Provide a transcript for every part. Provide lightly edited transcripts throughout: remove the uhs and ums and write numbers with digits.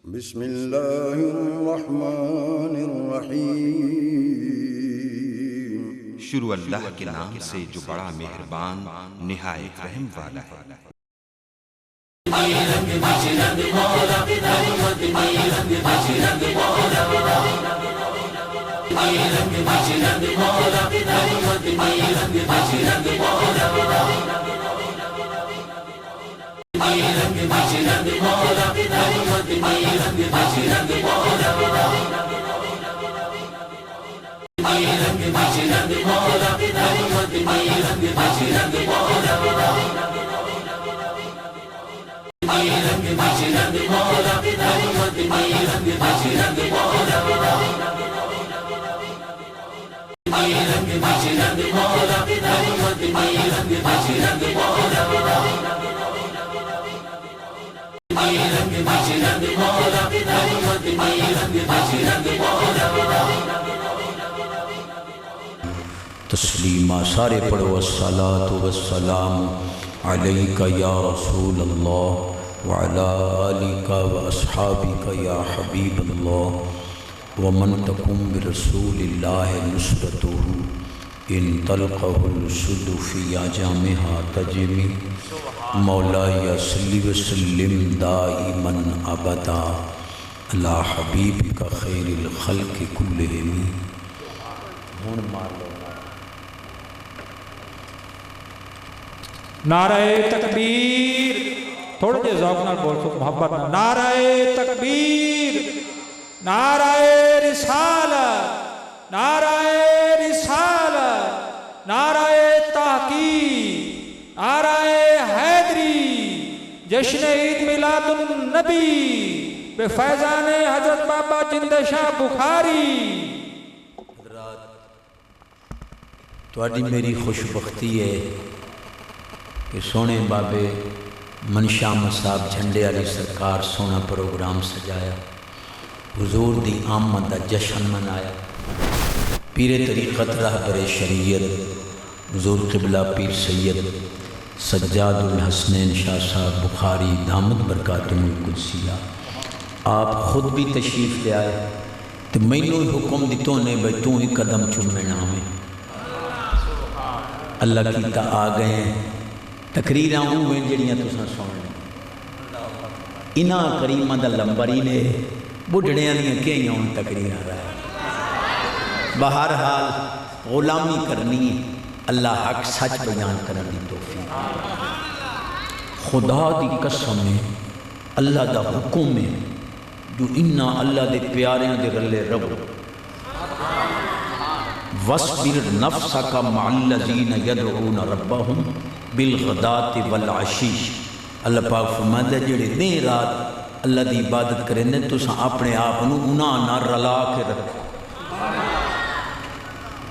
بسم اللہ الرحمن الرحیم۔ شروع اللہ کے نام سے جو بڑا مہربان نہایت رحم والا ہے۔ تسلیمہ سارے پڑھو الصلاۃ والسلام علیک یا رسول اللہ وعلی آلک واصحابک یا حبیب اللہ ومن تکن برسول اللہ نصرتہ ان تلقہ السد فی جامہا تجمی مولائی صلی وسلم دائما ابدا علی حبیبک خیر الخلق کلہم۔ ہون مار لو نعرہ تکبیر، تھوڑے جے ذوق نال بول سو محبت نال۔ نعرہ تکبیر، نعرہ رسالت، نعرہ رسالت، نعرہ تحقیق، نعرہ حیدری، جشن عید میلاد النبی بے فیضان حضرت بابا جند شاہ بخاری۔ حضرات تواڈی میری خوش بختی ہے کہ سونے بابے منشا صاحب جھنڈے والی سرکار سونا پروگرام سجایا، حضور دی آمد دا جشن منایا، پیر طریقت رہبر شریعت حضور قبلہ پیر سید سجاد الحسنین شاہ صاحب بخاری دامت برکاتہم القدسیہ آپ خود بھی تشریف لے آئے تو مینوں حکم دیتوں نے بھئی تو ہی قدم چومنا ہمیں اللہ کیتا آ گئے ہیں۔ تقریراں ہوئے جڑیاں تساں سننے انہاں کریماں دا لمبر ہی نے بڑھڑیاں دیاں کیاں ہون تقریراں رہا۔ بہرحال غلامی کرنی ہے، اللہ حق سچ بیان کرنے دی توفیق۔ خدا دی قسم ہے، اللہ دا حکم ہے جو انہا اللہ دے پیاریاں دے رلے رب وَاصْبِرْ نَفْسَكَ مَعَ الَّذِينَ يَدْعُونَ رَبَّهُمْ بالغدات والعشیش۔ اللہ پاک فرماتا ہے جڑے دن رات اللہ دی عبادت کریں تو اپنے آپ انہاں نہ رلا کے رکھو۔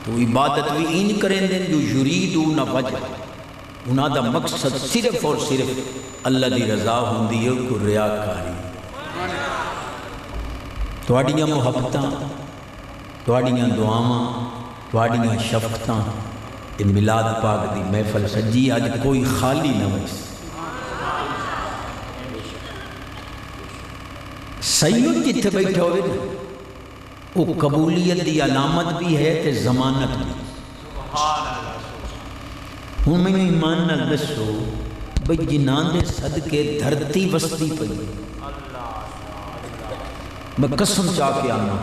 تو عبادت بھی ان کریں جو یریدون وجہ، انہاں دا مقصد صرف اور صرف اللہ دی رضا ہوندی ہے، کو ریاکاری۔ تواڈیاں محبتاں، تواڈیاں دعاواں، تواڈیاں شفقتاں میلاد پاک دی محفل سجی آج کوئی خالی نہ ویس۔ سید جتھے بیٹھے ہوئے نا وہ قبولیت دی علامت بھی ہے تے ضمانت بھی۔ ہوں میں ایمان نہ دسو بھئی جنان دے صدقے دھرتی وستی پئی، میں قسم چاہ کے آنا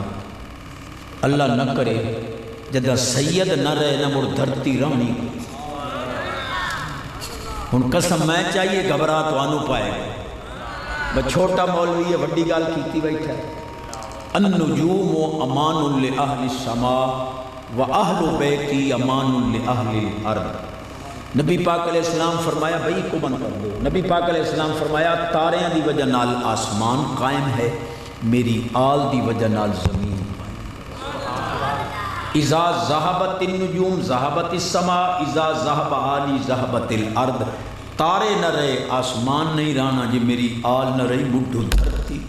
اللہ نہ کرے جدہ سید نہ رہے نہ مڑ دھرتی رہنی۔ ہن قسم میں چاہیے گھبرا تو آنو پائے میں چھوٹا مولوی ہے وڈی گال کیتی بیٹھا ہے۔ النجوم امان لأہل السماء و اہل بیتی امان لأہل الارض۔ نبی پاک علیہ السلام فرمایا بھئی کو بند کر دو، نبی پاک علیہ السلام فرمایا تاریاں دی وجہ نال آسمان قائم ہے، میری آل دی وجہ نال زمین۔ اذا ذہبت النجوم ذہبت السماء اذا ذہب آلی ذہبت الارض۔ تارے نہ رہے آسمان نہیں رہنا جی میری آل نہ رہی بڈھو دھرتی۔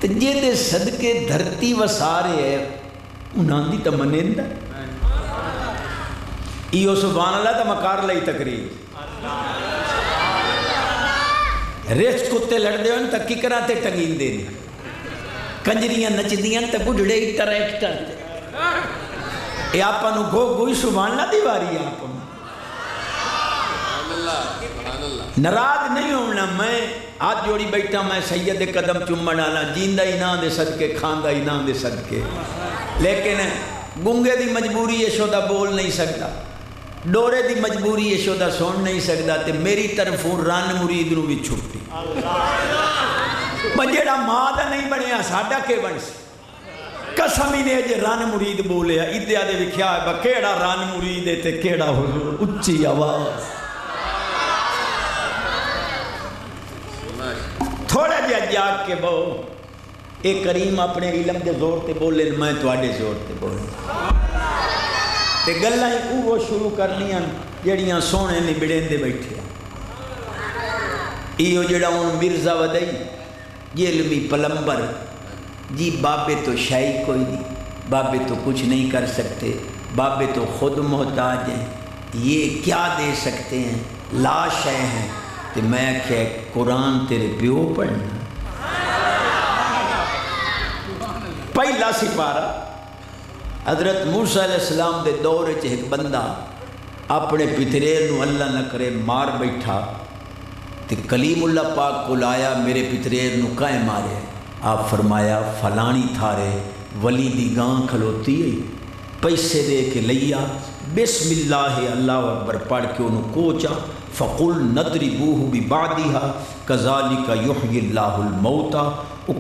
تو جے دے صدقے دھرتی وسارے ہے انہاں دی تمنیندہ ایو سبحان اللہ تا مکار لئی تقریر۔ ریچ کتے لڑتے ہو تو ککرا تے ٹنگیندے نے کنجریاں نچدیاں تے بڑھڑے ہی ٹریکٹر تے یہ آپ نو گو گوئی سبحان اللہ دیواری آپ ناراض نہیں ہونا میں ہاتھ جوڑی بیٹھا میں سید قدم چومن والا جیندہ ہی نہ دے صدقے کھاندا ہی نہ دے صدقے لیکن گونگے دی مجبوری یشودا بول نہیں سکتا ڈورے دی مجبوری یشودا سن نہیں سکتا تے میری طرفوں رن مرید نو بھی چھٹی میں جیڑا ماں دا نہیں بنیا ساڈا کے بن سی قسم ہی نے جے رن مرید بولیا ادیا دے وکھیا ہے با کیڑا رن مرید ہے تے کیڑا حضور اچھی آواز تھوڑا جا جاگ کے بہو اے کریم اپنے علم دے زور تے بولے میں تواڈے زور تے بولے تے گلاں وہ شروع کرنیاں جڑیاں سونے نبڑیں دے بیٹھے ایو جڑا ہن مرزا ودئی یہ علمی پلمبر جی بابے تو شاہی کوئی نہیں بابے تو کچھ نہیں کر سکتے بابے تو خود محتاج ہیں یہ کیا دے سکتے ہیں لاش ہیں تو میں کہ قرآن تیرے پیو پڑھنا پہلا سپارہ حضرت موسیٰ علیہ السلام دے دور چ ایک بندہ اپنے پتریر نو اللہ نہ کرے مار بیٹھا تے کلیم اللہ پاک کو لایا میرے پتریر نو کائیں مارے آپ فرمایا فلانی تھارے ولی دی گاں کھلوتی ہے پیسے دے کے لیا بسم اللہ اللہ اکبر پڑھ کے انہوں کوچا فقل نضربوہ ببعدھا کذالک یحیی اللہ الموتى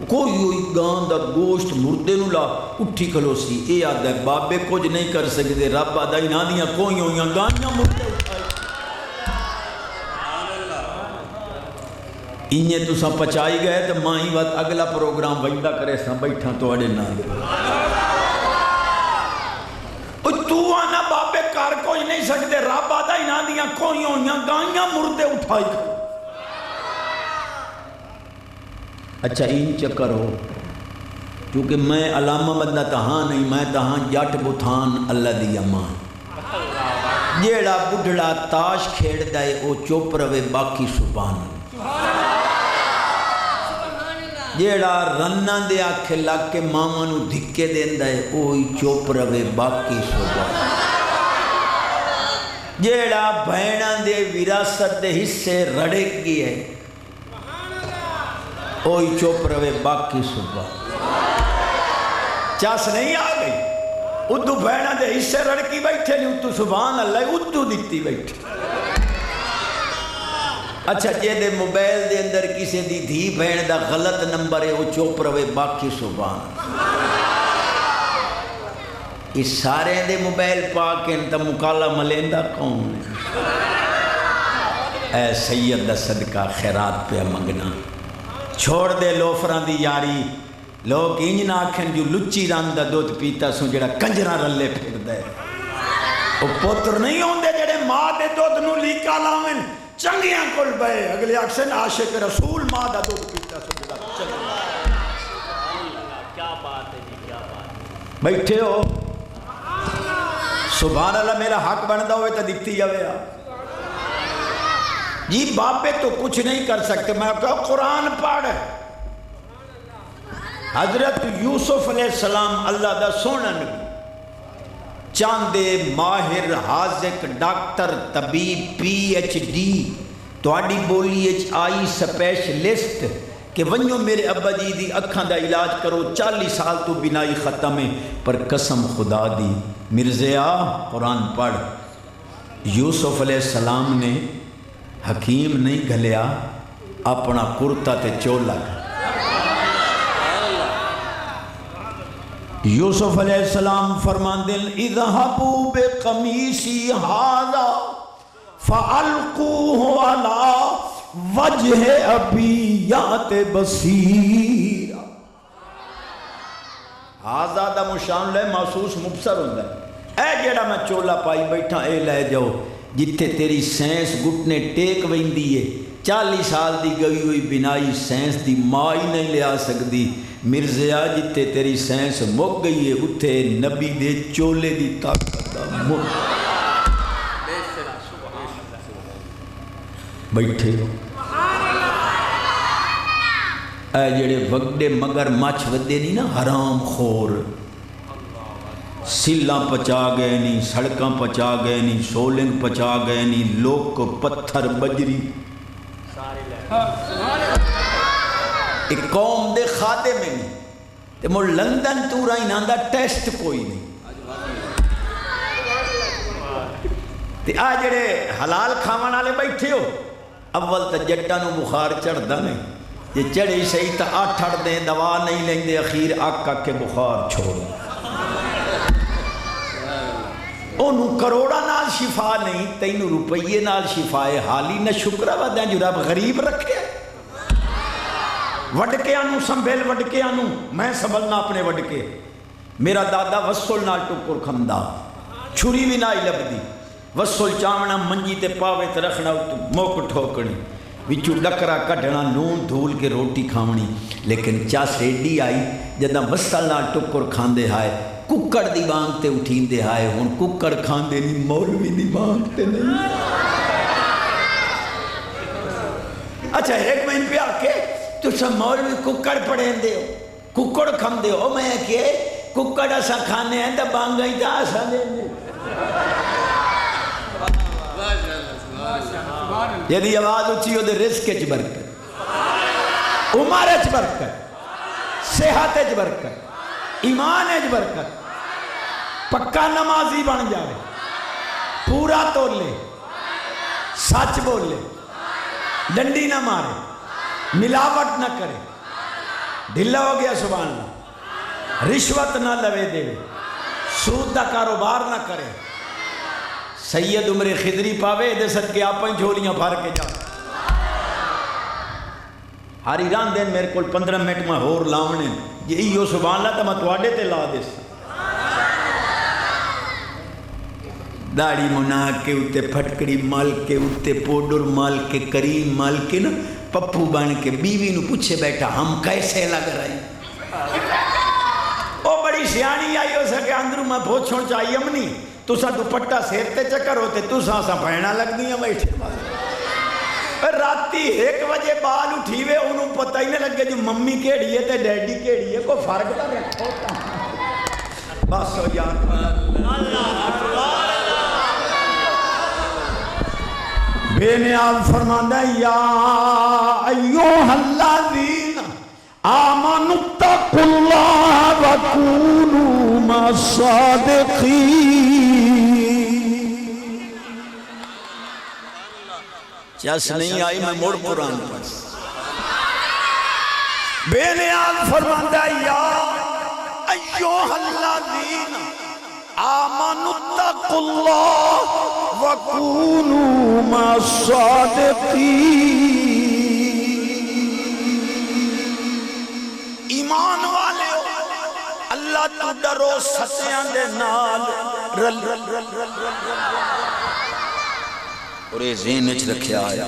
کوئی گاں دا گوشت مردے نو لا اٹھی کھلو سی اے آدھا ہے بابے کچھ نہیں کر سکتے رب آدھا ہی نہ دیاں کوئی ہویاں گانیاں مردے اٹھائے انہیں تو سا پچائی گئے تو ماں ہی وقت اگلا پروگرام وجدہ کرے سا بیٹھا تو اڑے نہ تو آنا بابے کار کوئی نہیں سکتے رب آدھا ہی نہ دیاں کوئی ہویاں گانیاں مردے اٹھائی کھلو اچھا این چکر ہو کیونکہ میں علامہ بندہ تہاں نہیں میں تہاں جٹ بتھان اللہ دی امان جیڑا بڑھڑا تاش کھیڑ دائے او چوپ روے باقی سبحان جیڑا رنہ دے آکھے لگ کے ماما نو دھکے دین دائے اوہی چوپ روے باقی سبحان جیڑا بھینہ دے وراثت دے حصے رڑے کی ہے اوہی چوپ روے باقی سبحان چاس نہیں آ گئی ادھو بھینہ دے حصے رڑکی بیٹھے نہیں ادھو سبحان اللہ ادھو دیتی بیٹھے اچھا جے دے موبائل دے اندر کسی دی دھی بہن دا غلط نمبر ہے وہ چوپ روے باقی سبحان اس سارے دے موبائل پاکیں تا مکالا ملیندہ کون ہے اے سید دا صدقہ خیرات پہ منگنا چھوڑ دے لوفران دی یاری لوگ انج نہ آکھیں جو لچی ران دا دودھ پیتا سو جڑا کنجران رلے پھر دے وہ پتر نہیں ہوندے جڑے ماں دے دودھ نو لیکا لاؤں چنگیاں کل بے اگلے اکسن عاشق رسول ماں دا دودھ پیتا سو جڑا چنگیاں کیا بات ہے جی کیا بات ہے بیٹھے ہو سبحان اللہ میرا حق بندہ ہوئے تا دکھتی جاوے آپ جی باپے تو کچھ نہیں کر سکتے میں کہا قرآن پڑھ حضرت یوسف علیہ السلام اللہ دا سونا نبی چاندے ماہر حاذق ڈاکٹر طبیب پی ایچ ڈی تواڈی بولی ایچ آئی سپیشلسٹ کہ ونیو میرے ابا جی دی اکھاں دا علاج کرو 40 سال تو بینائی ختم ہے پر قسم خدا دی مرزیا قرآن پڑھ یوسف علیہ السلام نے حکیم نہیں گھلیا اپنا کرتا تے چولا یوسف علیہ السلام فرمان دل اذهبوا بقمیسی ھذا فالقوه علی وجہ ابیات بصیر ھذا دا مشان لے محسوس مبصر ہوندا ہے اے جیڑا میں چولا پائی بیٹھا اے لے جاؤ جتھے تیری سینس گھٹنے ٹیک ویندی ہے 40 سال دی گئی ہوئی بنائی سینس دی ماں ہی نہیں لے آ سکتی مرزیا جتے تیری سینس مک گئی ہے اتھے نبی دے چولے دی طاقت دا مک بیٹھے ہو اے جڑے وگڑے مگر مچھ ودے نہیں نا حرام خور، سیلاں پچا گئے نہیں، سڑکاں پچا گئے نہیں، سولنگ پچا گئے نہیں، لوک پتھر بجری، ایک قوم دے خادے میں نہیں تے مڑ لندن تو رہی ناندہ ٹیسٹ کوئی نہیں۔ تے آ جڑے حلال کھاون والے بیٹھے ہو، اول تا جٹاں نو بخار چڑھدا نہیں، یہ چڑھی صحیح تا 8 دیں دوا نہیں لیں دے، اخیر آکا کے بخار چھوڑ، انہوں کروڑا نال شفا نہیں، تینوں روپیے نال شفا ہے، حالی نہ شکرہ ودیں جو رب غریب رکھے، وڈکے آنوں سنبھل وڈکے آنوں، میں سنبھلنا اپنے وڈکے، میرا دادا وصل نال ٹکر کھمدا، چھری بھی نہ لبدی، وصل چاونا منجی تے پاوے تے رکھنا موک ٹھوکڑی، وچو ڈکرا کٹنا نون دھول کے روٹی کھاونی، لیکن چاس ایڈی آئی جدہ وصل نال ٹکر کھاندے ہائے، ککڑ دی بانگ تے اٹھین دے ہائے، ہون ککڑ کھاندے نہیں، مولوی دی بانگ تے نہیں۔ اچھا ایک مہین پہ آکے تو سب مولوی ککڑ پڑھیں دے ہو، ککڑ کھم دے ہو، میں کہ ککڑ ایسا کھانے ہیں تا بانگ گئی تا ایسا دے دے، یدی آواز اچھی ہو دے رزق اچ برکت، عمر اچ برکت، صحت اچ برکت، ایمان اچ برکت، پکا نمازی بن جائے، پورا تولے، سچ بولے، ڈنڈی نہ مارے، ملاوٹ نہ کرے، ڈھلا ہو گیا سبحان اللہ، رشوت نہ لوے دے، سود دا کاروبار نہ کرے، سید عمر خضری پاوے دے صدقے آپاں جھولیاں بھر کے جا، ہر ایران دین میرے کول 15 منٹ میں ہور لاونے، یہ سبحان اللہ تا میں تواڈے تے لا دے سا، داڑی منا کے اتے پھٹکڑی مال کے اتے پوڈر مال کے کریم مال کے نا پپو بن کے بیوی نو پوچھے بیٹھا ہم کیسے لگ رہے ہیں، او بڑی سیانی آئی ہو سکے اندروں میں پوچھوں چاہیے امنی، تو سا دوپٹا سیرتے چکر ہوتے، تو سا بہنا لگ دیا بیٹھے راتی 1 بجے بال اٹھیوے انہوں پتہ ہی نہیں لگے جو ممی کیڑی ہے تے ڈیڈی کیڑی ہے، کوئی فرق نہ رکھتا بس ہو یار بے نیاز فرماندہ یا ایوہ الذین آمنوا اتقوا اللہ وکونوا مع الصادقین، چس نہیں آئی میں مڑ قرآن پڑھ، بے نیاز فرماندہ یا ایوہ الذین آمنوا اتقوا اللہ وَكُونُوا مَعَ الصَّادِقِينَ، ایمان والے اللہ تو ڈرو سچیاں دے نال رل اور یہ ذہن وچ رکھیا ہے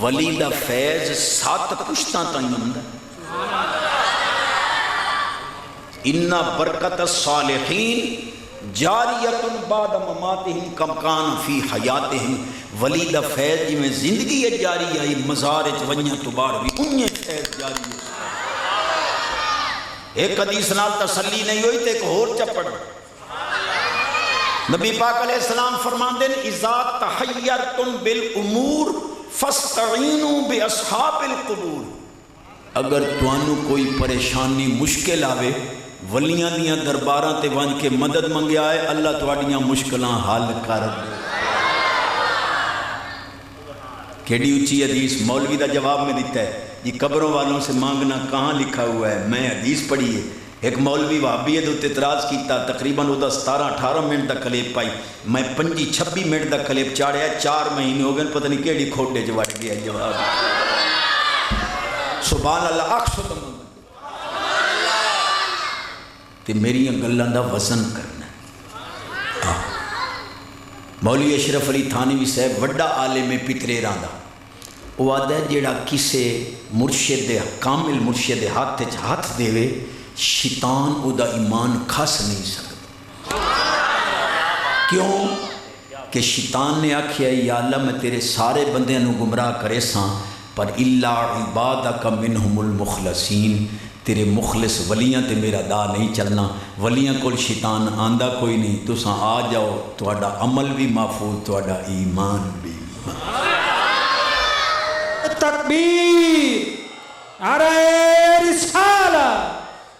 ولی دا فیض 7 پشتاں تائیں ہوندا، ان برکت الصالحین جاریت بعد مماتہم کم کان فی حیاتہم، ولی دا فیض جی میں زندگی جاری آئی مزارج ونیا تو بار بھی انہیں فیض جاری ہے۔ ایک حدیث نال تسلی نہیں ہوئی تے ایک اور چپڑ، نبی پاک علیہ السلام فرمان دین اذا تحیرتم بالامور فاستعینوا باصحاب القبور، اگر توانو کوئی پریشانی مشکل آوے ولیاں دیاں درباراں تے ونج کے مدد منگیا ہے، اللہ تواڈیاں مشکلاں حل کر دے۔ کیڑی اونچی حدیث مولوی دا جواب میں دیتا ہے جی قبروں والوں سے مانگنا کہاں لکھا ہوا ہے، میں حدیث پڑھی ہے، ایک مولوی وہابی ہے دوتے اعتراض کیتا، تقریباً وہ 17-18 منٹ دا کلیپ پائی، میں 25-26 منٹ دا کلیپ چاڑیا، 4 مہینے ہو گئے پتہ نہیں کیڑی کھوٹے جو وٹ گیا جواب، سبحان اللہ اکشو تم تے میری گلاں دا وزن کرنا۔ مولوی اشرف علی تھانوی صاحب وڈا عالم پترے راندا، وہ آدھا ہے جیڑا کسے مرشد کامل مرشد ہاتھ دے شیطان او دا ایمان کھس نہیں سکتا، کیوں کہ شیطان نے آکھیا یا اللہ میں تیرے سارے بندیاں نو گمراہ کرے ساں پر الا عبادک منہم المخلصین، تیرے مخلص ولیاں تے میرا دا نہیں چلنا، ولیاں کول شیطان آندا کوئی نہیں، تساں آ جاؤ، تہاڈا عمل بھی محفوظ، تہاڈا ایمان بھی۔ تکبیر، نعرہ رسالہ،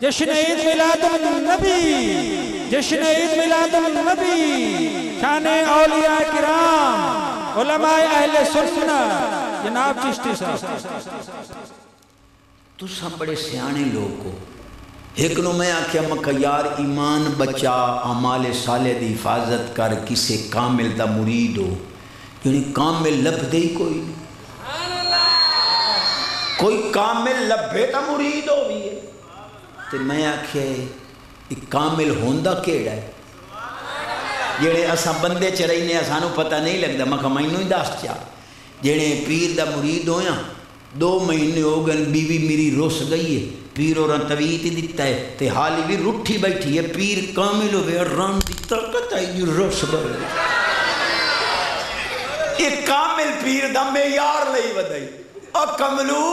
جشن عید میلاد النبی، جشن عید میلاد النبی، شان اولیاء کرام، علماء اہل سنت، جناب چشتی صاحب۔ تساں بڑے سیانے لوگ ہو، ایک نو میں آکھیا مکہ یار ایمان بچا، اعمال صالح دی حفاظت کر، کسے کامل دا مرید ہو، یعنی کامل لب دے ہی کوئی نہیں، کوئی کامل لبے دا مرید ہو بھی ہے، تو میں آکھیا ایک کامل ہوندہ کیڑا ہے، جڑے اساں بندے چ رہنے اسانو پتہ نہیں لگدا، میں کہا مینوں ہی دس چا، جڑے پیر دا مرید ہویا 2 مہینے ہو گئے، بیوی میری رس گئی ہے، پیر اور تویت ہی دیتا ہے تے حالی بھی رٹھی بیٹھی ہے، پیر کامل ہو گیا، رن دی طاقت ہے جو رس گئی، ایک کامل پیر دا معیار لئی ودائی، او کملو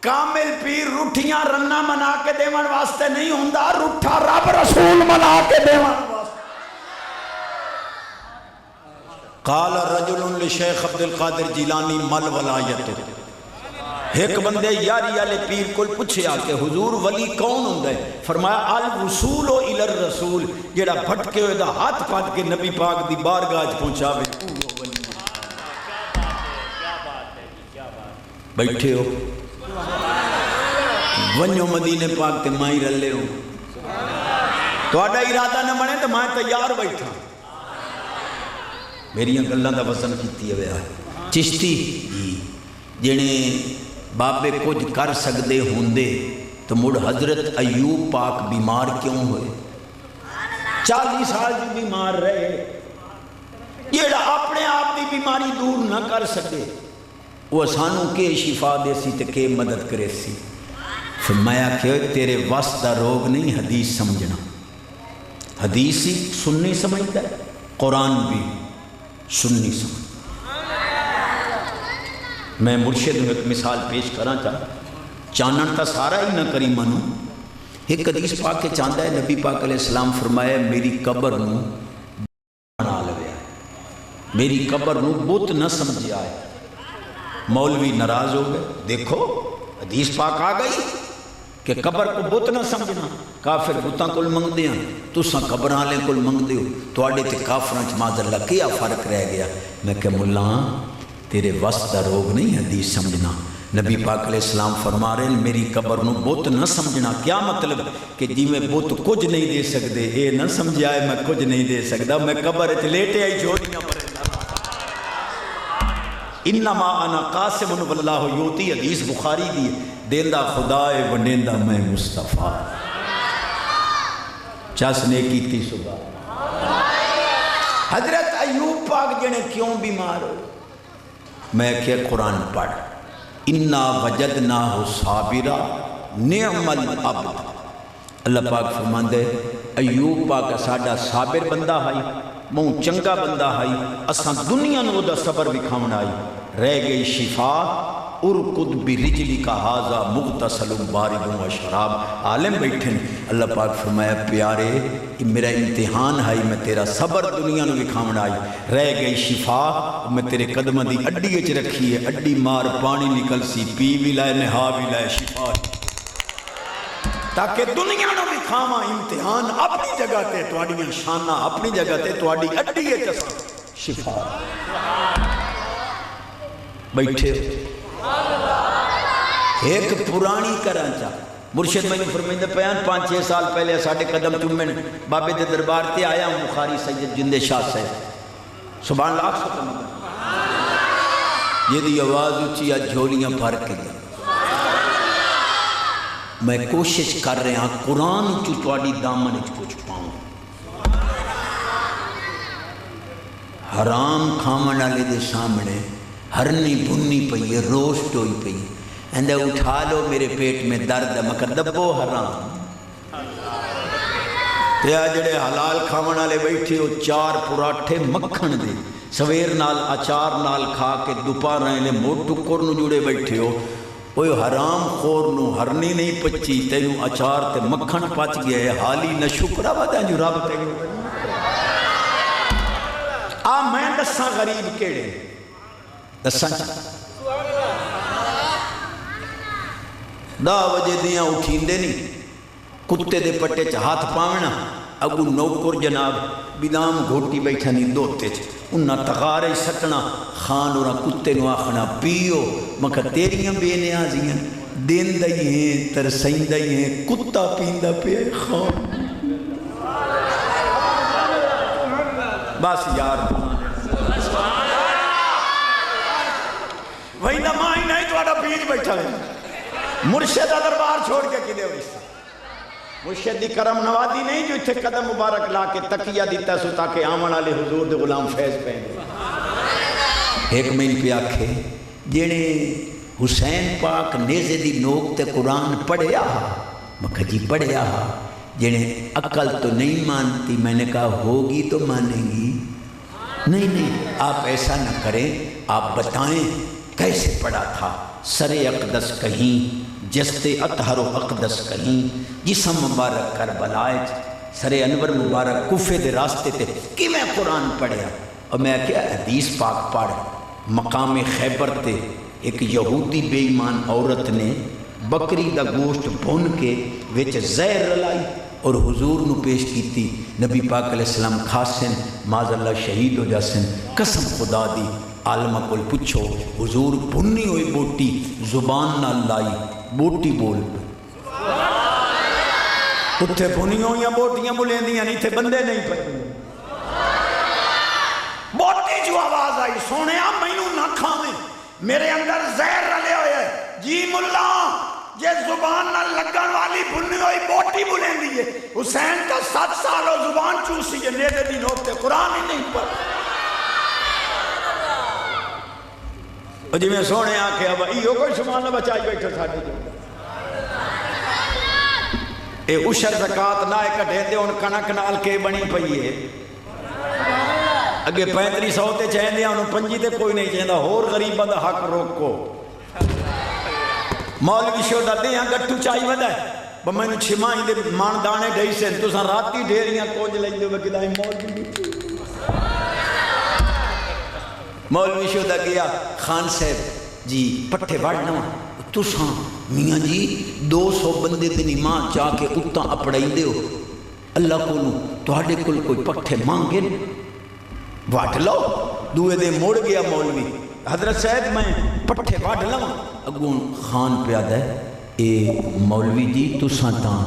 کامل پیر رٹھیاں رنہ منا کے دیوان واسطے نہیں ہوندہ، رٹھا رب رسول منا کے دیوان واسطے۔ قال رجل لشیخ عبدالقادر جیلانی مل ولایت، ایک بندے یاری والے پیر کو پوچھیا کہ حضور ولی کون ہوندا ہے؟ فرمایا الوصول الی الرسول، جڑا بھٹکے ہوئے دا ہاتھ پھٹ کے نبی پاک دی بارگاہ وچ پہنچاوے۔ بیٹھے ہو ونجو مدینے پاک تے مائی رلے ہو، تہاڈا ارادہ نہ بنے تو میں تیار بیٹھا، میریاں گلاں دا وزن کیتی ہویا ہے۔ چشتی جنے بابے کچھ کر سکدے ہوندے تو مڑ حضرت ایوب پاک بیمار کیوں ہوئے؟ 40 سال بھی بیمار رہے، جیڑا اپنے آپ دی بیماری دور نہ کر سکے وہ سانو کے شفا دے سی تے کے مدد کرے سی۔ فرمایا کہ تیرے وس دا روگ نہیں حدیث سمجھنا، حدیث ہی سننی سمجھتا ہے، قرآن بھی سننی سمجھتا۔ میں مرشد ہوں، ایک مثال پیش کرنا چاہتا، چانن تا سارا ہی نہ کری منو، ایک حدیث پاک کے چاندہ ہے، نبی پاک علیہ السلام فرمایا میری قبر نو بنا لگیا ہے، میری قبر نو بت نہ سمجھیا ہے۔ مولوی ناراض ہو گئے، دیکھو حدیث پاک آ گئی کہ قبر کو بت نہ سمجھنا، کافر بتاں کول منگ دیاں، تساں قبراں والے کول منگ دیو، تواڈے تے کافراں چ معاذ اللہ کیا فرق رہ گیا؟ میں کہ ملا تیرے وس دا روگ نہیں حدیث سمجھنا، نبی پاک علیہ السلام فرما رہے ہیں میری قبر نو بت نہ سمجھنا، کیا مطلب کہ جی میں بت کچھ نہیں دے سکدے، اے نہ سمجھا ہے میں کچھ نہیں دے سکدا، میں قبر وچ لیٹے آئی جھولیاں پڑے، انما انا قاسم واللہ یوتی، حدیث بخاری دی دیندا خدا ہے ونڈیندا میں مصطفیٰ، چس نے کیتی صبح۔ حضرت ایوب پاک جنے کیوں بیمار ہوئے؟ میں کہ قرآن پڑھ، انا وجدناہ صابرا نعم العبد، اللہ پاک فرماندے ایوب پاک ساڈا صابر بندہ ہے، موں چنگا بندہ ہے، اساں دنیا نو دا صبر وکھاون آئی، رہ گئی شفا ارکد برجلک ھذا مغتسل بارد و شراب۔ عالم بیٹھن، اللہ پاک فرمایا پیارے یہ میرا امتحان ہے، میں تیرا صبر دنیا نو وکھاون آئی، رہ گئی شفا میں تیرے قدمہ دی اڈی وچ رکھی ہے، اڈی مار پانی نکل سی، پی بھی لائے نہا بھی لائے، شفا تاکہ دنیا نو وکھاواں امتحان اپنی جگہ تے، تواڈیاں شاناں اپنی جگہ تے، تواڈی اڈی وچ شفا۔ بیٹھے ایک پرانی کرانچا مرشد میں فرمائندہ پیان 5-6 سال پہلے ساڑھے قدم چومن بابے دے دربار تے آیا ہوں، بخاری سید جندے شاہ سے سبحان اللہ سبحان اللہ، یہ دی آواز اچھی آج جھولیاں بھر کے گیا، میں کوشش کر رہے ہیں قرآن چوٹواڑی دامن کچھ پاؤں، حرام کھامن والے دے سامنے ہرنی بھنی پئی ہے، روسٹ ہوئی پئی ہے، اندھے اٹھا لو میرے پیٹ میں درد ہے، مگر دبو حرام، تے آ جڑے حلال کھاون والے بیٹھے ہو 4 پراٹھے مکھن دے سویر نال اچار نال کھا کے دوپہر نے موٹ ٹکر نو جڑے بیٹھے ہو اوے حرام خور نو ہرنی نہیں پچی تینوں اچار تے مکھن پچ گیا ہے حالی نہ شکرہ بدا جو رب تینوں آ میں دساں غریب کیڑے دساں 10 بجے دیاں اٹھیندے نہیں کتے دے پٹے چ ہاتھ پاونا اگو نوکر جناب بدام گھوٹی بیٹھا نہیں دوتے چ انہاں تغارے سٹنا خان اور کتے نو آخنا پیو مکہ تیریاں بے نیازیاں دین دائی ہیں ترسین دائی ہیں کتا پیندہ پہ خان بس یار وہی نہ مائی نہیں تو آڑا بیج بیٹھا ہے مرشد دربار چھوڑ کے کدے ہوئی مرشد دی کرم نوازی نہیں جو اتھے قدم مبارک لا کے تقیہ دیتا سو تاکہ آمن علی حضور دے غلام فیض پہنے ایک مہین پہ آکھے جینے حسین پاک نیزے دی نوک تے قرآن پڑھے آہا مکہ جی پڑھے آہا جینے عقل تو نہیں مانتی میں نے کہا ہوگی تو مانے گی نہیں آپ ایسا نہ کریں آپ بتائیں کیسے پڑھا تھا سر اقدس کہیں جست اطہر و اقدس کہیں جسم مبارک کربلائے سر انور مبارک کوفے دے راستے تے کہ میں قرآن پڑھیا اور میں کیا حدیث پاک پڑھ مقام خیبر تے ایک یہودی بے ایمان عورت نے بکری دا گوشت بھون کے وچ زہر رلائی اور حضور نو پیش کیتی نبی پاک علیہ السلام کھاسن معاذ اللہ شہید ہو جاسن قسم خدا دی عالمہ کو پوچھو حضور بھنی ہوئی بوٹی زبان نہ لائی بوٹی بول اتھے بھنی ہوئی بوٹیاں بولیں دیاں نہیں تھے بندے نہیں پڑھیں بوٹی جو آواز آئی سونے آپ میں نہ کھامیں میرے اندر زہر رلے ہوئے جی ملا یہ زبان نہ لگن والی بھنی ہوئی بوٹی بولیں دیئے حسین کا 7 سال ہو زبان چوسی ہے نیدے دی نوکتے قرآن ہی نہیں پڑھ اور جی میں سونے آکے اب ایو کوئی شمان نہ بچائی بیٹھے ساڑھے جو اے اشر زکاة نہ ایک ڈھیندے ان کنک نال کے بنی پئیے اگے 3500 تے چاہندے انہوں 5 تے کوئی نہیں چاہندہ اور غریبہ دا حق روکو مولوی شوڑا دیاں گٹو چاہی ودا ہے با میں نے چھمائیں دے ماندانے ڈھائی سے تو ساں راتی ڈھیریاں کوج لیں دے وکدائی مولوی شوڑا گیا خان صاحب جی پٹھے بڑھنا تو ساں میاں جی 200 بندے دنی ماں چاہ کے اتاں اپڑائی دے ہو اللہ کو تو ہاڑے کل کوئی پٹھے مانگے واٹ لو دوئے دے موڑ گیا مولوی حضرت صاحب میں پٹھے واٹ لوں اگون خان پیادہ ہے اے مولوی جی تو ساتاں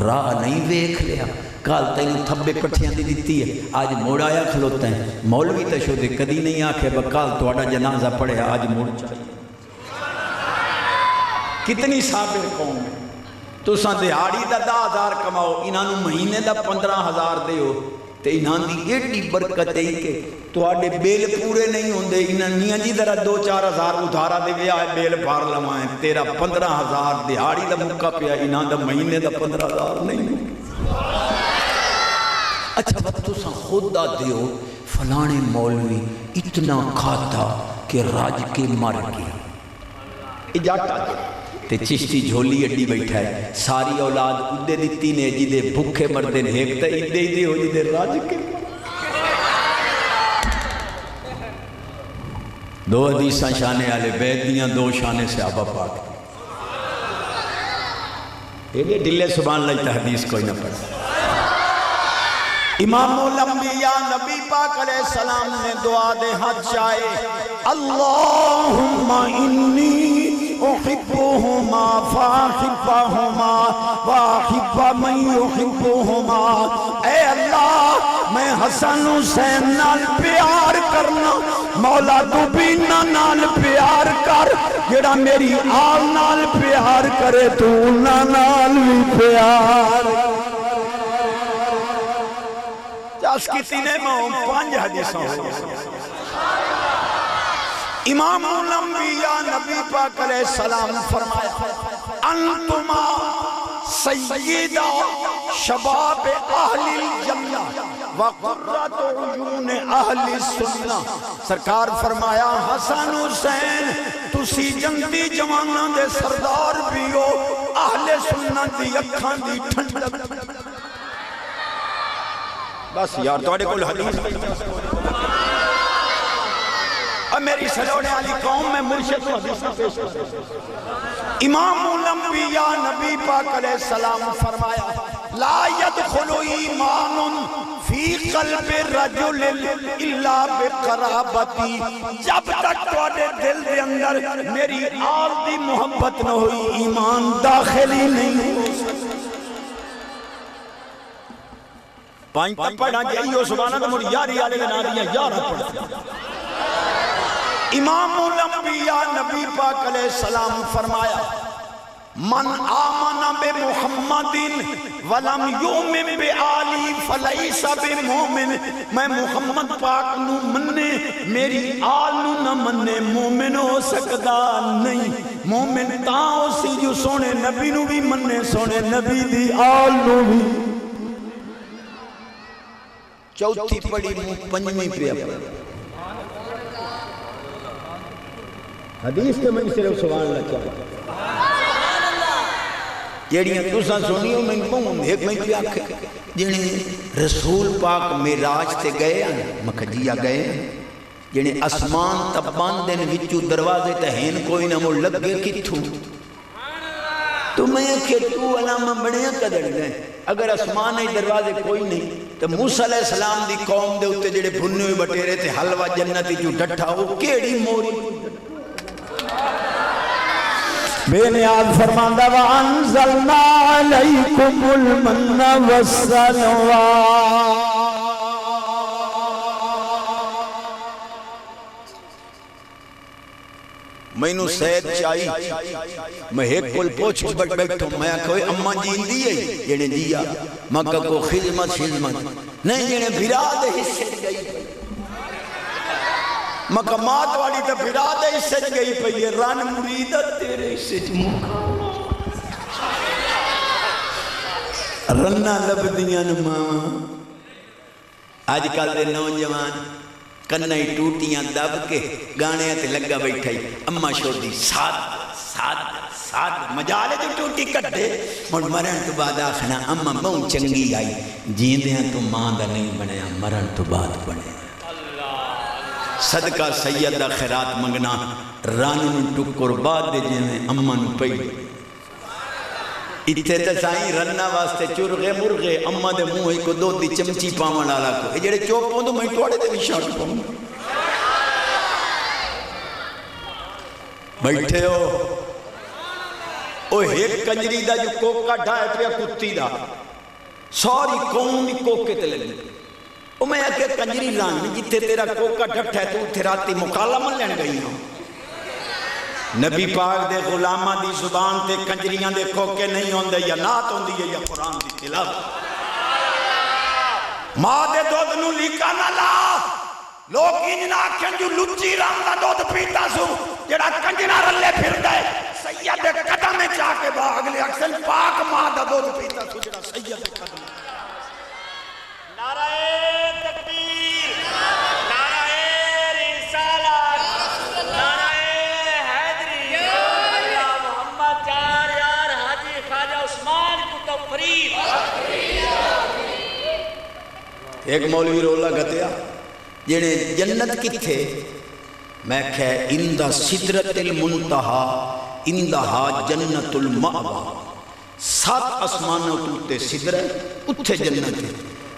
راہ نہیں ویکھ لیا کال تینوں تھبے پٹھیاں دی دیتی ہے آج موڑ آیا کھلوتا ہے مولوی تشو دے کدی نہیں آکھے بکال تو آڑا جنازہ پڑھے آج موڑ چاہیے کتنی صابر قوم ہے تو ساں دیہاڑی دا 10,000 کماؤ انہوں مہینے دا 15,000 دے ہو تے انہوں دی ایڈی برکت ہے کہ تو آڑے بیل پورے نہیں ہوندے انہوں نیاں جی ذرا 2-4 ہزار ادھارا دے وے آئے بیل پار لمائیں تیرا 15,000 دیہاڑی دا مکہ پیا انہوں دا مہینے دا 15,000 نہیں اچھا وقت تو ساں خود دا دیو فلانے مولوی اتنا کھاتا کہ راج کے مر گیا اجاٹا دے تے چشتی جھولی اڈی بیٹھا ہے ساری اولاد ادھے دیتی نے جی دے بھوکے مردے نے ایک تا ادھے ادھے ہو جی دے راج کے دو حدیثاں شانے آلے بیت دیاں 2 شانے سے آبا پاک یہ دلے سبحان اللہ تا حدیث کوئی نہ پڑھا امام الانبیاء نبی پاک علیہ السلام نے دعا دے ہاتھ چاہے اللہم انی احبہما فاحبہما واحب من یحبہما اے اللہ میں حسن حسین نال پیار کرنا مولا تو بینا نال پیار کر جڑا میری آل نال پیار کرے تو نال بھی پیار اس کی تینے میں 5 حدیثوں امام الانبیاء نبی پاک علیہ السلام فرمایا انتما سید شباب اہل الجنہ وقرۃ عیون اہل السنہ. سرکار فرمایا حسن حسین تسی جنتی جواناں دے سردار بھی ہو، اہل سنت دی اکھاں دی ٹھنڈک. بس یار توڑے کول حدیث اور میری سلوڑے والی قوم میں مرشد کو حدیث پیش کر. امام الانبیاء نبی پاک علیہ السلام فرمایا لا يدخل ایمان فی قلب رجل الا بقرابتی. جب تک توڑے دل دے اندر میری آل دی محبت نہ ہوئی ایمان داخل ہی نہیں ہو سکتا. پانچ تک پڑھنا جائیو سبحانہ تو مجھے یاری آلے دے نادیاں یارہ پڑھتا. امام الانبیاء نبی پاک علیہ السلام فرمایا من آمن بے محمد ولم یومن بے آلی فلیس بے مومن. میں محمد پاک نو مننے میری آل نو نہ مننے مومن ہو سکتا نہیں. مومن تاں ہو سی جو سونے نبی نو بھی مننے سونے نبی دی آل نو بھی. چوتھی پڑی پنجمی پہ حدیث کے میں صرف سبحان اللہ چاہتا جیڑیاں تُساں سنیوں میں کہوں ایک میں بھی آکھے جنہیں رسول پاک میراج تے گئے ہیں مکھجیہ گئے ہیں جنہیں اسمان تبان دن وچو دروازے تہین کوئی نہ مو لگے کتھو تو میں کہ تو علامہ بڑے قدر دیں. اگر اسمان ہی دروازے کوئی نہیں تو موسیٰ علیہ السلام دی قوم دے ہوتے جڑے بھنے ہوئے بٹیرے تھے حلوہ جنتی جو ڈٹھا وہ کیڑی موری بے نیاز فرماندہ وَأَنزَلْنَا عَلَيْكُمُ الْمَنَّ وَالسَّلْوَىٰ. میں نو سید چاہی میں ایک کل پوچھ بٹ بیٹھوں میں کوئی اماں جین دیئے جنہیں دیا مکہ کو خدمت نہیں جنہیں بھراد حصے گئی مکہ مات والی تا بھراد حصے گئی پہ یہ ران مریدت تیرے حصے چمکا رنہ لب دیاں ماں. آج کل دے نوجوان کنائی ٹوٹیاں دب کے گانے تے لگا بیٹھائی اممہ شودی ساتھ مجالے تو ٹوٹی کٹے مجھ مرن تو بعد آخنا اممہ بہن چنگی آئی جیندیاں تو ماں دا نہیں بنیا مرن تو بعد بنے. صدقہ سیدہ خیرات منگنا رانن ٹکر بعد دے جینے اممہ نو پئی اتھے تسائیں رنہ واسطے چرغے مرغے اممہ دے موہی کو دو دی چمچی پاون آلا کو جڑے چوپوں تو میں ٹوڑے دے بھی شاٹ پاؤں بیٹھے ہو او ایک کنجری دا جو کوکا ڈھائے پیا کتی دا ساری قومی کوکے تے لگی او میں آکے کنجری لان جتے تیرا کوکا ڈھٹ ہے تو تیراتی مکالمہ لین گئی ہوں. نبی پاک دے غلامہ دی زبان تے کنجریاں دے کوکے نہیں ہوندے یا نات ہوندی ہے یا قرآن دی تلاوت. ماں دے دودھ نو لیکا نہ لا لوگ انجنا آکھیں جو لچی رام دا دودھ پیتا سو جڑا کنجنا رلے پھر دے سید قدم میں چاہ کے باغ لے اکسل پاک ماں دا دودھ پیتا سو جڑا سید قدم میں نعرہ تکبیر نعرہ رسالت نعرہ حیدری یا محمد چار یار حاجی خواجہ عثمان کو تفریح. ایک مولوی رولا گتیا جنہیں جنت کی تھے میں کہے اندہ صدرت المنتہا اندہا جنت المعوہ. 7 اسمانوں توتے صدرت اتھے جنت ہے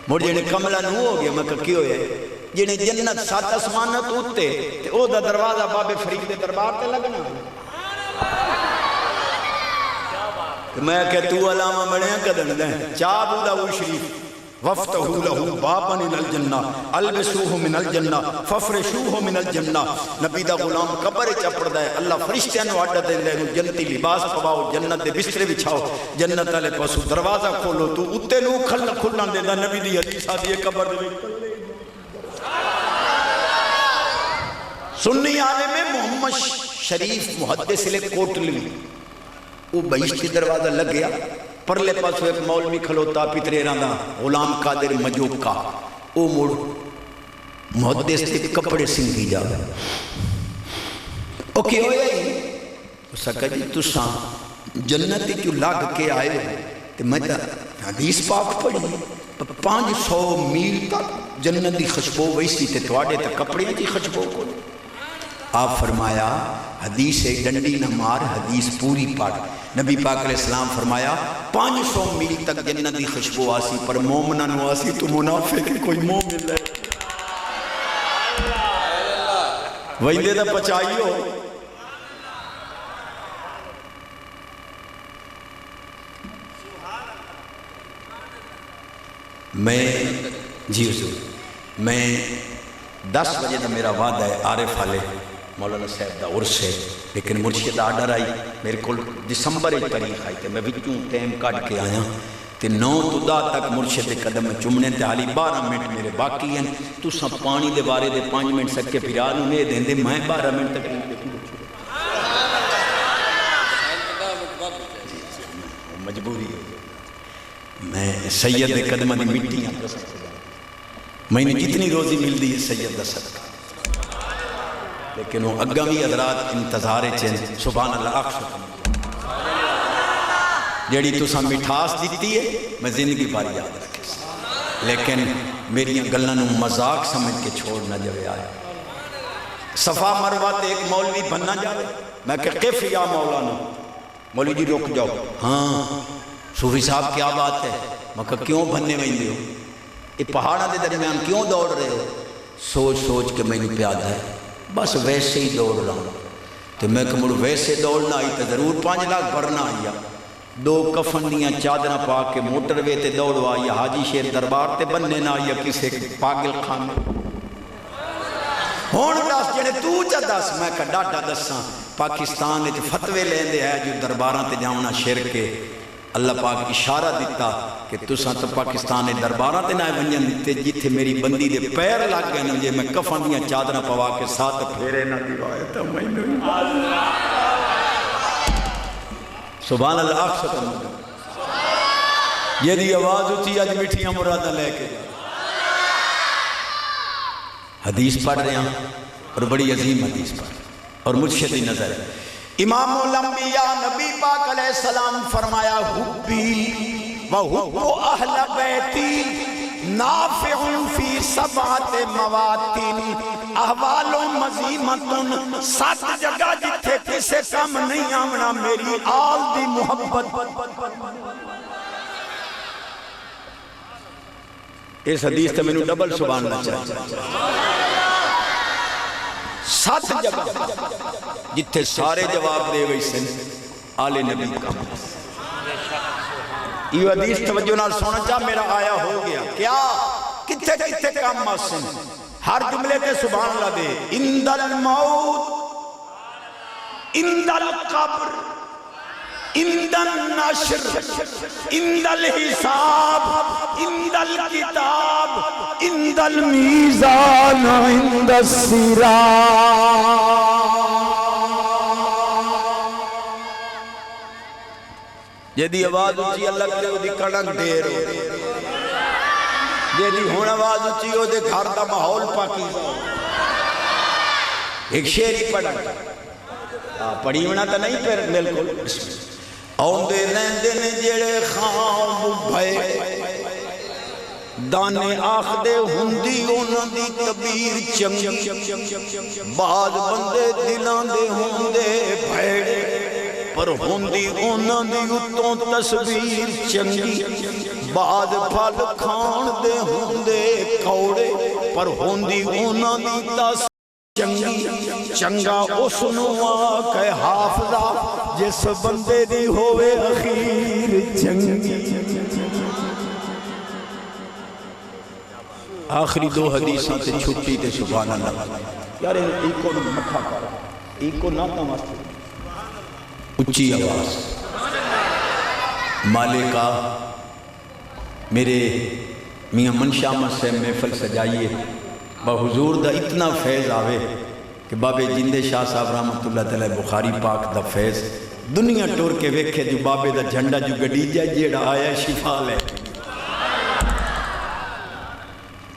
موڑ جنہیں کملہ نو ہو گیا میں کہا کیوں ہے جنہیں جنت 7 اسمانوں توتے او دا دروازہ باب فریق دے دربار تے لگنا میں کہا تو علامہ بڑے قدم دیں چابو دا وہ شریف وفتحو لہو بابن الجنہ البسوہ من الجنہ ففرشوہ من الجنہ. نبی دا غلام قبر چپڑ دائے اللہ فرشتیاں نو آڈا دیں دے جنتی لباس پواؤ جنت دے بسترے بچھاؤ جنت والے پاسو دروازہ کھولو تو اتے نو کھلنا دے دا نبی دی حدیث آدھی ہے قبر دے سنی آنے میں محمد شریف محدث لے کوٹلوی وہ بہشتی دروازہ لگ گیا پرلے پاسو ایک مولوی کھلوتا پتریراں دا غلام قادر مجوکا، او مڑ محدث تے کپڑے سنگھی جا او کی ہویا ہی اس کہا جی تساں جنت کیوں لگ کے آئے ہو؟ تے میں تا حدیث پاک پڑھی 500 میل تک جنت دی خوشبو ویسی تے تواڈے تے کپڑے دی خوشبو کو۔ آپ فرمایا حدیث ڈنڈی نہ مار، حدیث پوری پڑھ۔ نبی پاک علیہ السلام فرمایا 500 میل تک جنت دی خوشبو آسی، پر مومنہ نو آسی تو منافق کوئی مومن ہے وہی دے پچائی ہو۔ میں جی حضور میں 10 بجے دا میرا وعدہ ہے، عارف والے مولانا صاحب دا عرس ہے، لیکن مرشد آرڈر آئی میرے کو دسمبر تاریخ آئی تے میں وچوں ٹائم کٹ کے آیا تے 9 تو 10 تک مرشد دے قدم چومنے تے حالی 12 منٹ میرے باقی ہیں۔ تساں پانی دے بارے دے 5 منٹ سکے پھرا نوں نہیں دیندے، میں 12 منٹ تک مجبوری ہے۔ میں سید دے قدمہ دی مٹی ہاں، میں نے جتنی روزی مل دی ہے سید دا صدقہ، لیکن وہ اگا بھی حضرات انتظار چین سبحان اللہ اکشکم جیڑی تساں مٹھاس دیتی ہے میں زندگی بار یاد رکھے، لیکن میری گلوں مذاق سمجھ کے چھوڑ نہ جوے آئے۔ صفا مروہ تے ایک مولوی بننا جاوے، میں کہ قف یا مولانا، مولوی جی رک جاؤ، ہاں صوفی صاحب کیا بات ہے؟ میں کہ کیوں بننے میں ہی ہو، یہ پہاڑا دے درمیان کیوں دوڑ رہے ہو؟ سوچ سوچ کے میں نے پیادہ ہے بس ویسے ہی دوڑ رہا ہوں۔ تو میں کہ مڑ ویسے دوڑنا آئی تو ضرور 5 لاکھ بھرنا آئی، 2 کفن دیاں چادرہ پا کے موٹر وے تے دوڑ آئی، حاجی شیر دربار تے بننے نہ آئی کسے پاگل خانے ہون دس جنے تو چا دس۔ میں کہ ڈاٹا دساں پاکستان تے فتوے لیندے ہے جو درباراں تے جاؤنا شرک ہے۔ اللہ پاک اشارہ دیتا کہ تساں تو پاکستان درباراں تے نہ ونجن دیتے جتھے میری بندی دے پیر لگ گئے نہ جے میں کفن دیاں چادراں پوا کے ساتھ پھیرے نہ دیوائے تا مینوں سبحان اللہ اکشکم یہ دی آواز اچھی اج مٹھیاں مرادہ لے کے حدیث پڑھ رہے ہیں اور بڑی عظیم حدیث پڑھ اور مرشدی نظر ہے۔ امام الانبیاء نبی پاک علیہ السلام فرمایا حبی و حب اہل بیتی نافع فی 7 مواطن احوال مزیمت 7 جگہ جتھے کسے کم نہیں آمنا میری آل دی محبت۔ اس حدیث تے میں نے ڈبل سبحان اللہ چاہیے۔ 7 جگہ جتھے سارے جواب دے گئی سن آل نبی کا۔ یہ حدیث توجہ نال سونا چاہ میرا آیا ہو گیا کیا کتھے کتھے کام آسن ہر جملے تے سبحان اللہ دے۔ اند الموت، اند القبر، اند النشر، اند الحساب، اند الکتاب، اند المیزان، اند الصراط۔ جدی آواز اچھی اللہ کرے وہ دی کڑک ڈھیر ہو، جدی ہون آواز اچھی ہو دے گھر دا ماحول پاکیزہ ہو۔ ایک شعر ہی پڑھی ہونا تا نہیں پھر بالکل بسم اللہ۔ آؤندے لیندے نے جڑے خام بھائے دانے آخ دے ہندی اونا دی کبیر چنگی، بعد بندے دلان دے ہندے بھیڑے پر ہندی اونا دی اتوں تصویر چنگی، بعد پھل کھان دے ہندے کوڑے پر ہندی اونا دی تصویر چنگی۔ چنگا اس نو آکے حافظہ جس بندے دی ہوئے اخیر چنگی۔ آخری 2 حدیثاں تے چھٹی تے سبحان اللہ یار ایک کو مکھا کر ایک کو ناتا واسطے اچھی آواز مالکہ میرے میاں منشا احمد سے محفل سجائیے بحضور دا اتنا فیض آوے کہ بابے جندے شاہ صاحب رحمت اللہ تعالی بخاری پاک دا فیض دنیا ٹور کے ویکھے جو بابے دا جھنڈا جو گڈی جائے جیڑا آیا شفا لے کے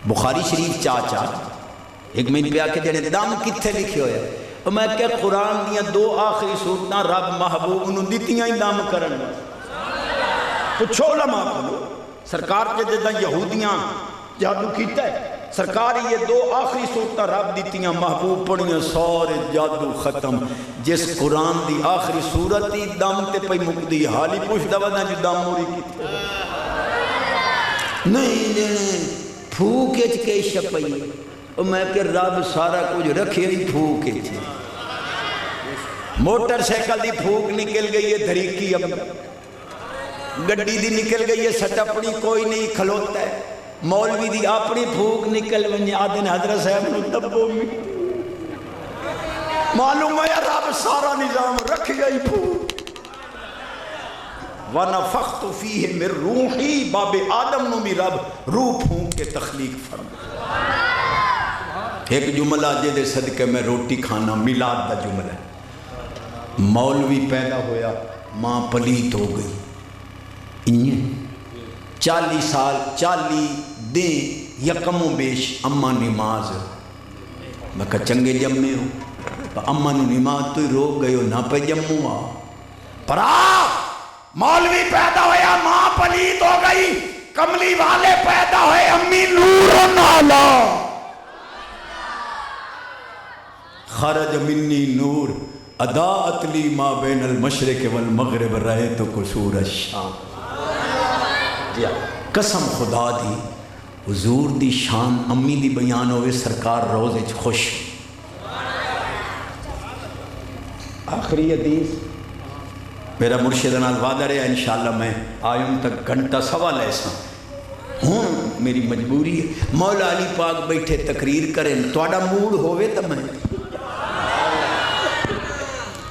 بخاری شریف چاچا ایک میں پہ آکے جڑے دم کتھے لکھے ہوئے اور میں کہ قرآن دیاں 2 آخری سورتاں رب محبوب انہوں دیتیاں ہی دم کرن پوچھو علماء کو سرکار کے جدہ یہودیاں جادو کیتا ہے سرکار یہ 2 آخری سورتاں رب دیتیاں محبوب پڑھیاں سارے جادو ختم جس قرآن دی آخری سورت ہی دم تے پئی مقدی حالی پوچھ دوا جو دم موری کیتے نہیں پھوکے کے شپئی اور میں کہ رب سارا کچھ رکھے ہی پھوکے چھے موٹر سیکل دی پھوک نکل گئی ہے دھریکی اب گڈی دی نکل گئی ہے سٹپڑی کوئی نہیں کھلوتا ہے مولوی دی اپنی پھوک نکل ونجے آدھن حضرت صاحب نو دبو میں معلوم ہے رب سارا نظام رکھ گئی پھوک وَنَفَخْتُ فِيهِ مِن رُوحِي باب آدم نو بھی رب روح پھونک کے تخلیق فرما ایک جملہ جے صدقے میں روٹی کھانا میلاد دا جملہ ہے مولوی پیدا ہویا ماں پلیت ہو گئی انہیں 40 سال 40 دن یکم و بیش اماں نماز میں کہا چنگے جمعے ہو اماں نماز تو ہی روک گئے ہو نہ پہ جمعوں آ پر مولوی پیدا ہویا ماں پلیت ہو گئی کملی والے پیدا ہوئے امی نور و نالا خرج منی نور اضاءت لی ما بین المشرق والمغرب رأیت قصور الشام قسم خدا دی حضور دی شان امی دی بیان ہوئے سرکار روزے خوش آخری حدیث میرا مرشد نال وعدہ رہا انشاءاللہ میں آیوں تک گھنٹہ سوال ایسا ہوں میری مجبوری ہے مولا علی پاک بیٹھے تقریر کریں توڑا موڈ ہوئے تو میں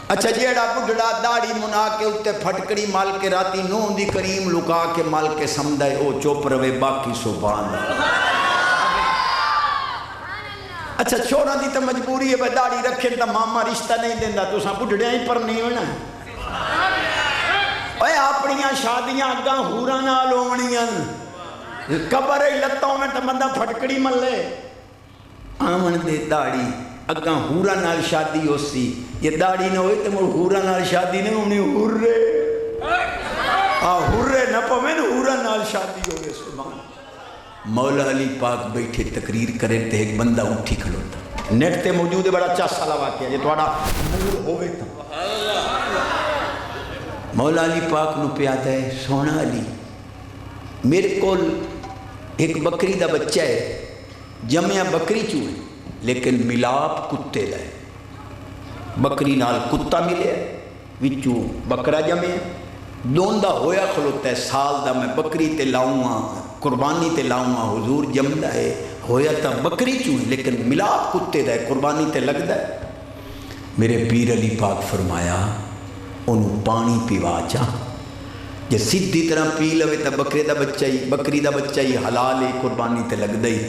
اچھا جیڑا بڑھڑا داڑی منا کے اتے پھٹکڑی مال کے راتی نو دی کریم لکا کے مال کے سمدھائے او چوپ روے باقی سبحان اچھا چھوڑا دی تو مجبوری ہے بھائی داڑی رکھیں تو ماما رشتہ نہیں دیندہ تو ساں بڑھڑے ہی پر نہیں ہونا اے اپنیاں شادیاں اگاں ہورا نال ہونیاں قبر ہی لتوں میں تو بندہ پھٹکڑی ملے آمن دے داڑی اگاں ہورا نال شادی ہو سی یہ داڑی نہ ہوئی تو مر ہورا نال شادی نہیں ہونی ہورے ہورے نہ پوین ہورا نال شادی ہوئے سبحان مولا علی پاک بیٹھے تقریر کرے تے ایک بندہ اٹھی کھلوتا نیٹ تے موجود ہے بڑا اچھا سالہ واقعہ یہ توڑا مور ہوئے تھا مولا علی پاک نو پیادا ہے سونا علی میرے کول ایک بکری دا بچہ ہے جمعہ بکری چوئے لیکن ملاپ کتے دا ہے بکری نال کتا ملے وچو بکرا جمعہ دوندہ ہویا کھلوتا ہے سال دا میں بکری تے لاؤں قربانی تے لاؤں حضور جمدہ ہے ہویا تا بکری چوئے لیکن ملاپ کتے دا ہے قربانی تے لگ دا ہے میرے پیر علی پاک فرمایا انہوں پانی پیوا چاہ جے سیدھی طرح پی لوے تا بکری دا بچہ ہی حلال ہی قربانی تے لگ دئی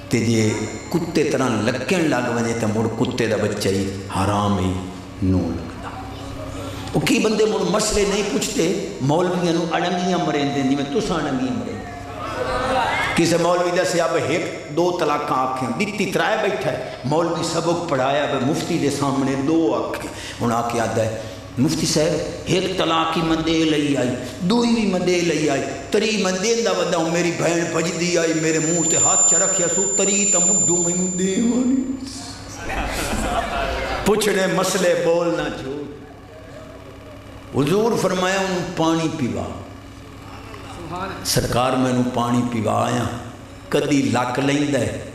تے جے کتے طرح لکن لگ ونے تا مڑ کتے دا بچہ ہی حرام ہی نو لگدا وہ کی بندے مڑ مسئلے نہیں پوچھتے مولویاں نو اڑنگیاں مرین دیں جی میں تو سانگیاں مرین کسے مولوی دا سے اب ایک 2 طلاقاں آنکھیں دیتی ترائے بیٹھا ہے مولوی سبق پڑھایا اب مفتی دے سامنے 2 آنکھیں انہاں آکے آدھا ہے مفتی صاحب ایک طلاقی مندے لئی آئی دوئی بھی مندے لئی آئی تری مندے دا ودا ہوں میری بہن بج دی آئی میرے منہ تے ہاتھ چرکھیا سو تری تا مدو میں مندے آئی پوچھنے مسئلے بولنا چھوڑ حضور فرمایا انہوں پانی پیوا سرکار میں انہوں پانی پیوا آیا کدی لک لیندہ ہے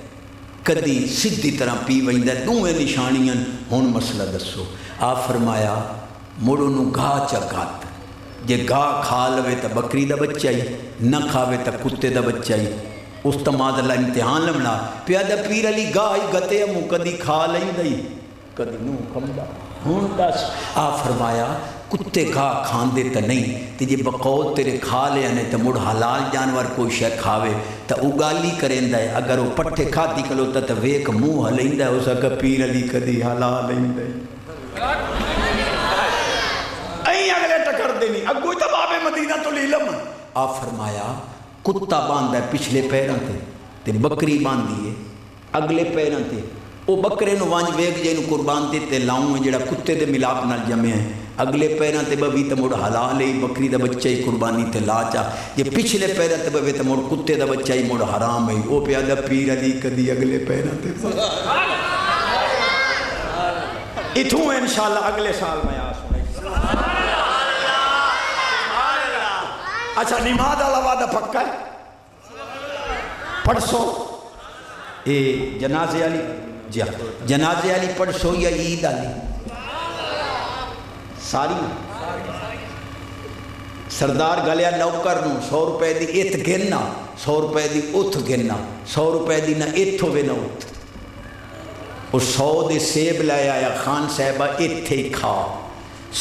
کدی سدھی طرح پی ویندہ ہے دوئے نشانیاں ہون مسئلہ دسو آپ فرمایا مڑو نو گاہ چکات جے گاہ کھا لوے تا بکری دا بچہ ہی نہ کھاوے تا کتے دا بچہ ہی اس تماد اللہ امتحان لمنا پیادہ پیر علی گاہ ہی گتے ہمو کدی کھا لیں دئی کدی نو کمدہ ہون دس آپ فرمایا کتے گاہ کھان دیتا نہیں تے جے بقول تیرے کھا لے آنے تا مڑ حلال جانور کوئی شے کھاوے تا اگالی کریں دائے اگر وہ پٹھے کھاتی کلوتا تا ویک منہ ہلیں دائے اسا کہ پیر علی کدی حلال لیں دائے آپ فرمایا کتا باندھا ہے پچھلے پیروں تے بکری باندھی ہے اگلے پیروں تے وہ بکرے نو وانج ویگ جے نو قربان دیتے لاؤں ہے جڑا کتے دے ملاپ نال جمے ہیں اگلے پیروں تے بوی تے مڑ حلال ہے بکری دا بچہ ہی قربانی تے لا چا جے پچھلے پیروں تے بوی تے مڑ کتے دا بچہ ہی مڑ حرام ہے او پیا دا پیر علی کدی اگلے پیروں تے اتھوں انشاءاللہ اگلے سال میں آ سنے اچھا نماز والا وعدہ پکا ہے پڑھسو اے جنازے والی جی جنازے والی پڑھسو یا عید والی ساری سردار گلیا نوکر نو 100 روپے دی ات گننا 100 روپے دی ات گننا 100 روپے دی نہ ات ہوئے نہ ات وہ 100 دے سیب لے آیا خان صاحبہ اتھے ہی کھا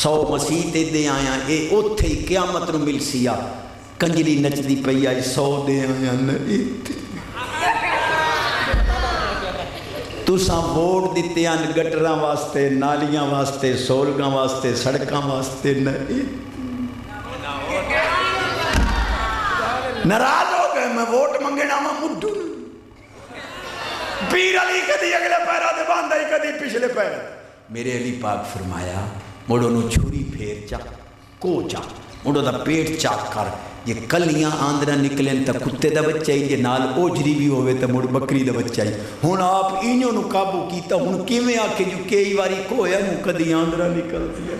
100 مسیح تے دے آیا اے اتھے ہی قیامت نو مل سیا کنجری نچ دی پئی آئی 100 دے آیا نہ اتھے تُساں ووٹ دیتے ہیں گٹراں واسطے نالیاں واسطے سولگاں واسطے سڑکاں واسطے نہ ناراض ہو گئے میں ووٹ منگنا میں مڈو پیر علی کدی اگلے پیرا دے باندھا ہی کدی پچھلے پیرا میرے علی پاک فرمایا مڑو نو چھری پھیر چا کو چا مڑو دا پیٹ چاک کر یہ کلیاں آندرہ نکلیں تا کتے دا بچہ ہی یہ نال اوجری بھی ہوئے تا مڑ بکری دا بچہ ہی ہون آپ انہوں نے قابو کیتا ہون کیویں آکے جو کئی واری کویا مو کدی آندرہ نکل دیا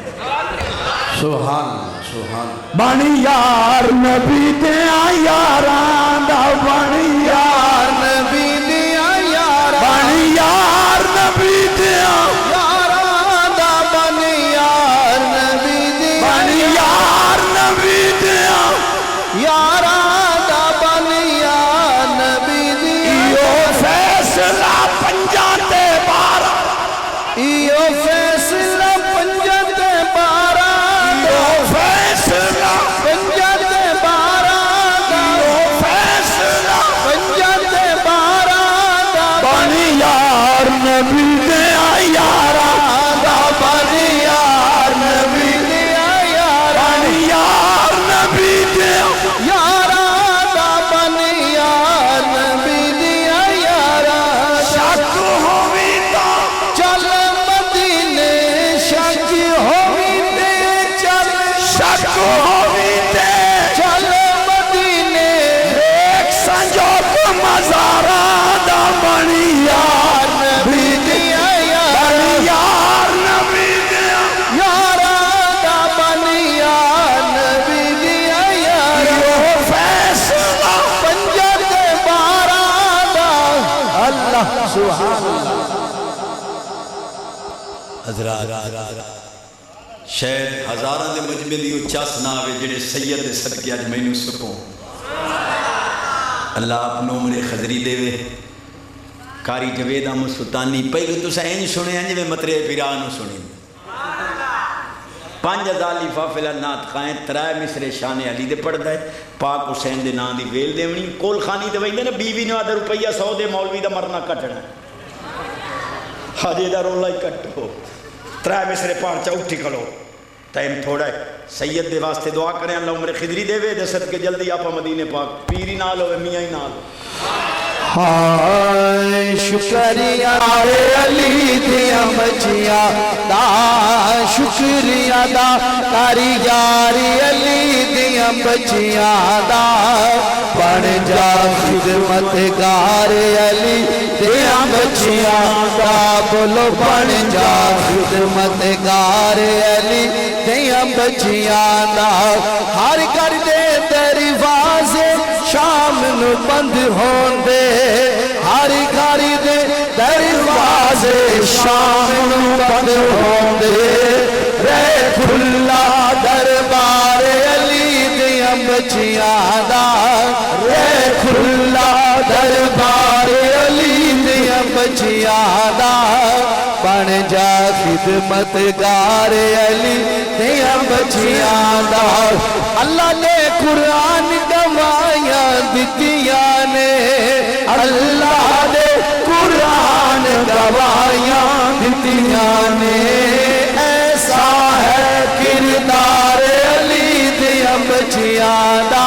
سبحان سبحان بانی یار نبی دیا یاران دا بانی یار نبی دیا یاران بانی یار نبی دیا یاران دا بانی یار نبی دیا بانی یار نبی دیا یاران دا بانی یار نبی دیا ایو فیصلہ پنجاتے بارہ ایو فیصلہ پنجاتے بارہ ایو فیصلہ پنجاتے بارہ ایو فیصلہ پنجاتے بارہ بانی یار نبی دیا یاران دا بانی یار نبی دیا یاران بانی یار نبی دیا یاران دا بانی یار نبی دیا یاران شک ہوئی تا چل مدینے شک ہوئی تے چل شک ہوئی تے چل مدینے ایک سنجوک مزارہ دا بانی یار نبی دیا یاران یار نبی دیا یاران دا بانی یار نبی دیا یاران فیصلہ پنجاتے بارہ دا اللہ سبحان حضرات شاید ہزاراں دے مجمع دی اچاس نہ آوے جڑے سید دے صدقے اج مینوں سکوں اللہ اپنو عمر خضری دے وے کاری جوید احمد سلطانی پہلو تسا این سنے ہیں جویں مطرے پیرانو سنے 5000 لفافے نعت خائیں 3 مصرے شان علی دے پڑھ دے پاک حسین دے نام دی ویل دیونی کول خانی دے ویندے نا بیوی نے آدھا روپیہ 100 دے مولوی دا مرنا کٹنا حاجی دا رولا ہی کٹو 3 مصرے پڑھ چا اٹھی کھلو ٹائم تھوڑا ہے سید دے واسطے دعا کریں اللہ عمر خضری دے وے دے صدقے جلدی آپا مدینے پاک پیری نال ہوئے میاں ہی نال ہائے شکریہ علی دیا بچیا دا شکریہ دا کاری یاری علی دیا بچیا دا بن جا خدمت گار علی دیا بچیا دا بولو بن جا خدمت گار علی دیا بچیا دا ہر کر دے دروازے شام نو بند ہون دے ہر گھر دے دروازے شام نو بند ہون دے رہ کھلا دربار علی دیاں بچیاں دا رہ کھلا دربار علی دیاں بچیاں دا بن جا خدمت گار علی دیاں بچیاں دا اللہ نے قرآن گوائیاں دتیاں نے اللہ نے قرآن گوائیاں دتیاں نے ایسا ہے کردار علی دیاں بچیاں دا